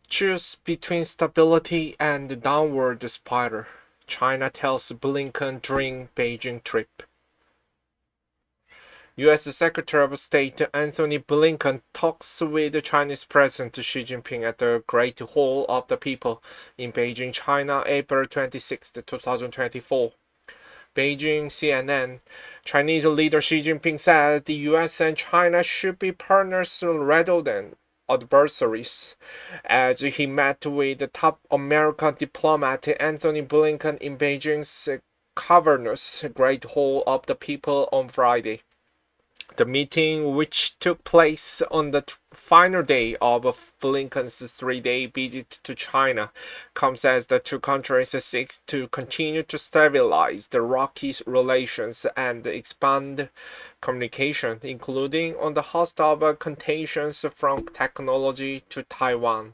Choose between stability and the downward spiral, China tells Blinken during Beijing trip. U.S. Secretary of State Anthony Blinken talks with Chinese President Xi Jinping at the Great Hall of the People in Beijing, China, April 26, 2024. Beijing CNN. Chinese leader Xi Jinping said the US and China should be partners rather than adversaries, as he met with the top American diplomat Anthony Blinken in Beijing's cavernous Great Hall of the People on Friday. The meeting, which took place on the final day of Blinken's 3-day visit to China, comes as the two countries seek to continue to stabilize the rocky relations and expand communication, including on the host of contagions from technology to Taiwan.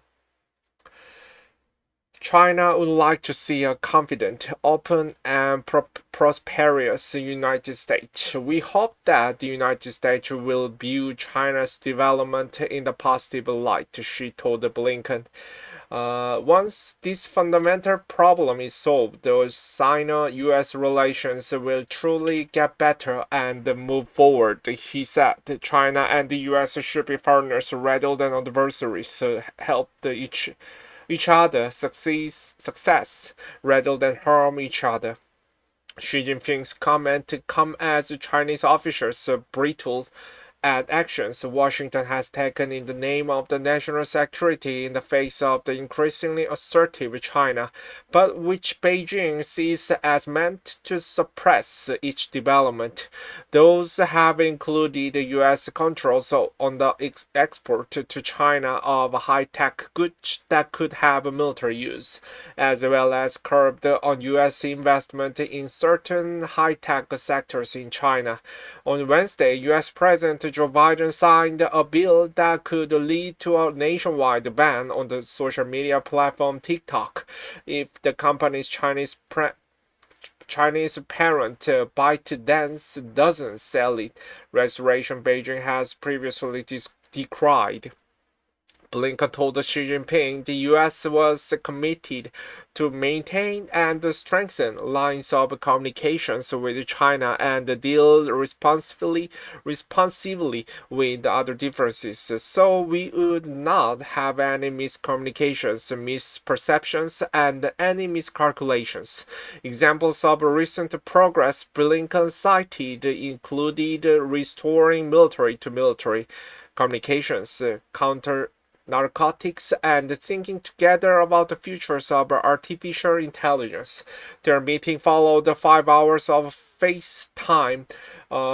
China would like to see a confident, open, and prosperous United States. We hope that the United States will view China's development in the positive light, she told Blinken. Once this fundamental problem is solved, those Sino-US relations will truly get better and move forward, he said. China and the US should be partners rather than adversaries, help each other success rather than harm each other. Xi Jinping's comment come as Chinese officials brittle at actions Washington has taken in the name of the national security in the face of the increasingly assertive China, but which Beijing sees as meant to suppress its development. Those have included U.S. controls on the export to China of high-tech goods that could have military use, as well as curbed on U.S. investment in certain high-tech sectors in China. On Wednesday, U.S. President Joe Biden signed a bill that could lead to a nationwide ban on the social media platform TikTok if the company's Chinese parent ByteDance doesn't sell it. Restoration Beijing has previously decried. Blinken told Xi Jinping the U.S. was committed to maintain and strengthen lines of communications with China and deal responsively with other differences, so we would not have any miscommunications, misperceptions, and any miscalculations. Examples of recent progress Blinken cited included restoring military-to-military communications, counter narcotics, and thinking together about the futures of artificial intelligence. Their meeting followed 5 hours of FaceTime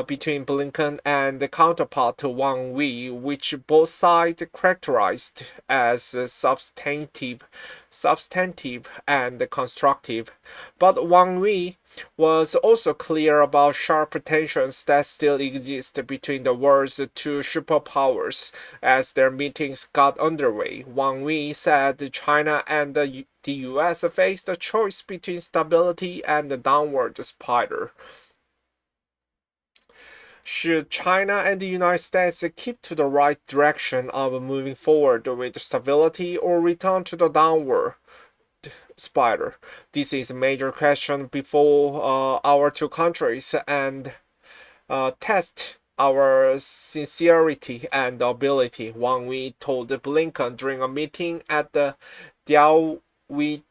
between Blinken and the counterpart Wang Yi, which both sides characterized as substantive and constructive. But Wang Yi was also clear about sharp tensions that still exist between the world's two superpowers as their meetings got underway. Wang Yi said China and the US faced a choice between stability and the downward spiral. Should China and the United States keep to the right direction of moving forward with stability or return to the downward spiral? This is a major question before our two countries and test our sincerity and ability, Wang Yi told Blinken during a meeting at the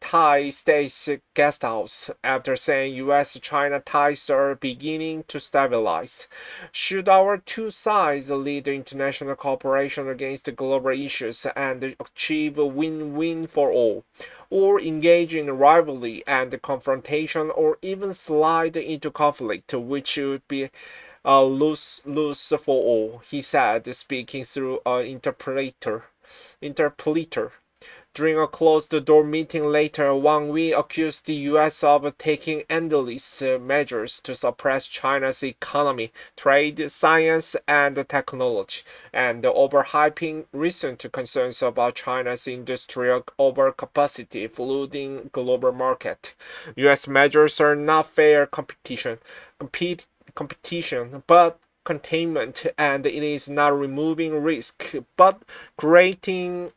Thai State Guesthouse after saying U.S.-China ties are beginning to stabilize. Should our two sides lead international cooperation against global issues and achieve a win-win for all, or engage in rivalry and confrontation, or even slide into conflict, which would be lose for all, he said, speaking through an interpreter. During a closed-door meeting later, Wang Yi accused the U.S. of taking endless measures to suppress China's economy, trade, science, and technology, and overhyping recent concerns about China's industrial overcapacity flooding global market. U.S. measures are not fair competition, but containment, and it is not removing risk, but creating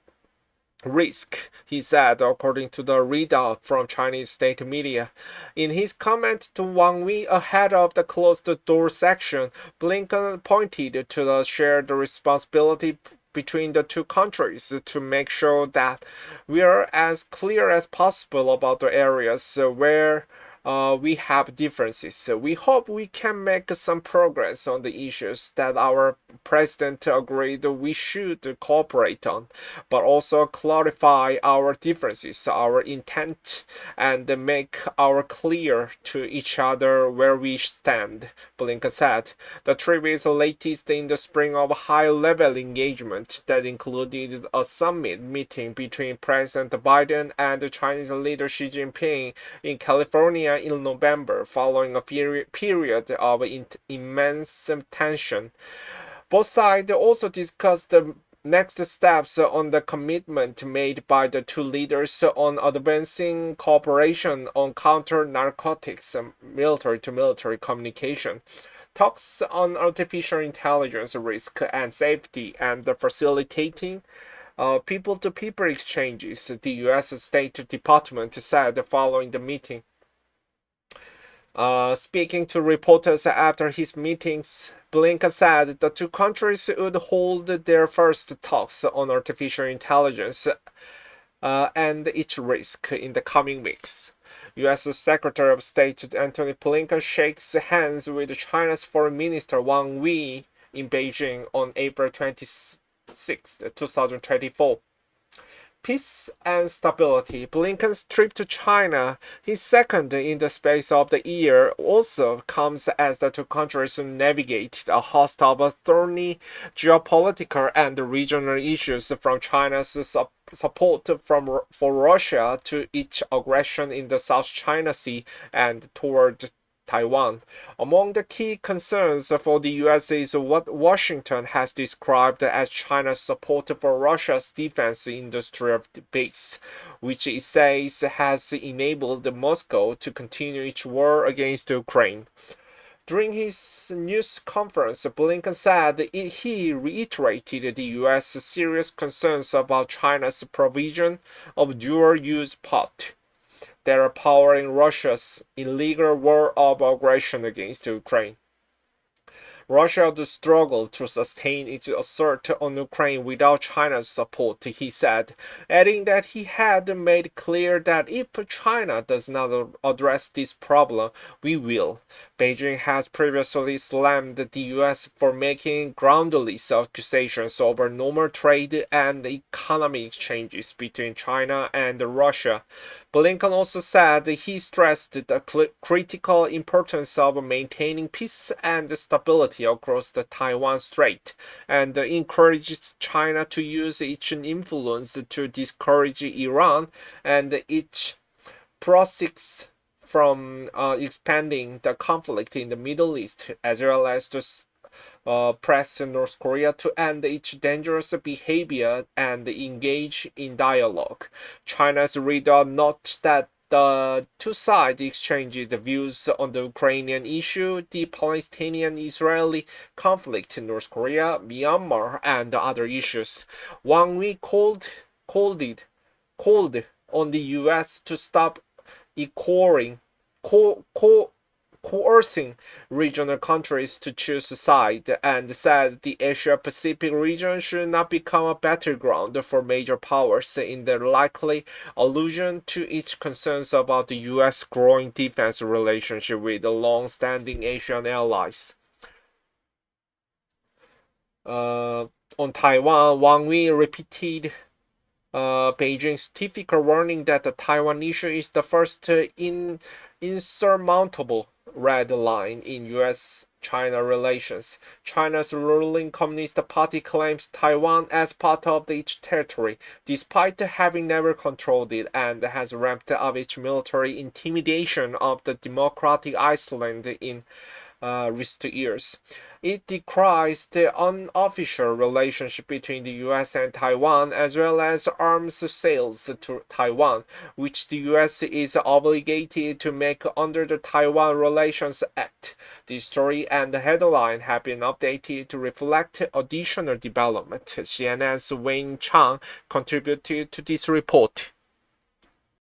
risk, he said, according to the readout from Chinese state media. In his comment to Wang Yi ahead of the closed-door section, Blinken pointed to the shared responsibility between the two countries to make sure that we are as clear as possible about the areas where we have differences. So we hope we can make some progress on the issues that our president agreed we should cooperate on, but also clarify our differences, our intent, and make our clear to each other where we stand, Blinken said. The trip is the latest in the spring of high-level engagement that included a summit meeting between President Biden and Chinese leader Xi Jinping in California in November, following a period of immense tension. Both sides also discussed the next steps on the commitment made by the two leaders on advancing cooperation on counter-narcotics, military-to-military communication, talks on artificial intelligence risk and safety, and facilitating people-to-people exchanges, the U.S. State Department said following the meeting. Speaking to reporters after his meetings, Blinken said the two countries would hold their first talks on artificial intelligence and its risk in the coming weeks. U.S. Secretary of State Antony Blinken shakes hands with China's Foreign Minister Wang Yi in Beijing on April 26, 2024. Peace and stability. Blinken's trip to China, his second in the space of the year, also comes as the two countries navigate a host of thorny geopolitical and regional issues, from China's support for Russia to its aggression in the South China Sea and toward Taiwan. Among the key concerns for the U.S. is what Washington has described as China's support for Russia's defense industrial base, which it says has enabled Moscow to continue its war against Ukraine. During his news conference, Blinken said he reiterated the U.S. serious concerns about China's provision of dual-use pot that are powering Russia's illegal war of aggression against Ukraine. Russia would struggle to sustain its assault on Ukraine without China's support, he said, adding that he had made clear that if China does not address this problem, we will. Beijing has previously slammed the U.S. for making groundless accusations over normal trade and economic exchanges between China and Russia. Blinken also said he stressed the critical importance of maintaining peace and stability across the Taiwan Strait, and encouraged China to use its influence to discourage Iran and its prospects from expanding the conflict in the Middle East, as well as to press North Korea to end its dangerous behavior and engage in dialogue. China's reader notes that the two sides exchanged views on the Ukrainian issue, the Palestinian-Israeli conflict in North Korea, Myanmar, and other issues. Wang Yi called on the U.S. to stop coercing regional countries to choose a side, and said the Asia-Pacific region should not become a battleground for major powers, in the likely allusion to its concerns about the U.S. growing defense relationship with the long-standing Asian allies. On Taiwan, Wang Yi repeated Beijing's typical warning that the Taiwan issue is the first insurmountable red line in U.S.-China relations. China's ruling Communist Party claims Taiwan as part of its territory, despite having never controlled it, and has ramped up its military intimidation of the democratic Iceland in recent years. It decries the unofficial relationship between the U.S. and Taiwan, as well as arms sales to Taiwan, which the U.S. is obligated to make under the Taiwan Relations Act. The story and the headline have been updated to reflect additional development. CNN's Wayne Chang contributed to this report.